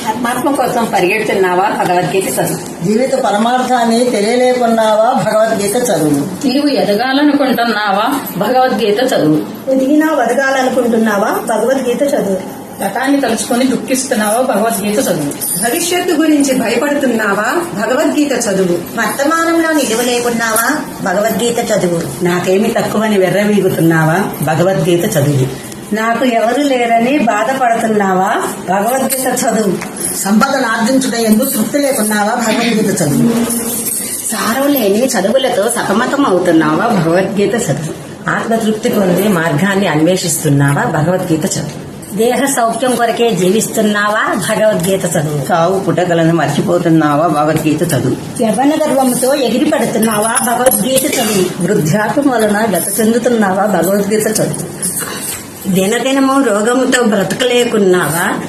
ఆత్మ కోసం పరిగెడుతున్నావా? భగవద్గీత చదువు. జీవిత పరమార్థాన్ని తెలియలేకున్నావా? భగవద్గీత చదువు. నీవు ఎదగాలనుకుంటున్నావా? భగవద్గీత చదువు. ఎదిగినా వదగాలనుకుంటున్నావా? భగవద్గీత చదువు. గతాన్ని తలుచుకొని దుఃఖిస్తున్నావా? భగవద్గీత చదువు. భవిష్యత్తు గురించి భయపడుతున్నావా? భగవద్గీత చదువు. వర్తమానంలో నిలువ లేకున్నావా? భగవద్గీత చదువు. నాకేమి తక్కువని వెర్రవీగుతున్నావా? భగవద్గీత చదువు. నాకు ఎవరు లేరని బాధపడుతున్నావా? భగవద్గీత చదువు. సంపదను ఆర్జించుట ఎందుకు తృప్తి లేకున్నావా? భగవద్గీత చదువు. సారం లేని చదువులతో సతమతం అవుతున్నావా? భగవద్గీత చదువు. ఆత్మతృప్తి పొందే మార్గాన్ని అన్వేషిస్తున్నావా? భగవద్గీత చదువు. దేహ సౌఖ్యం కొరకే జీవిస్తున్నావా? భగవద్గీత చదువు. సావు పుటకలను మర్చిపోతున్నావా? భగవద్గీత చదువు. యవ్వన గర్వంతో ఎగిరి పడుతున్నావా? భగవద్గీత చదువు. వృద్ధాత్మ వలన గత చెందుతున్నావా? భగవద్గీత చదువు. దినదినము రోగంతో బ్రతకలేకున్నావా?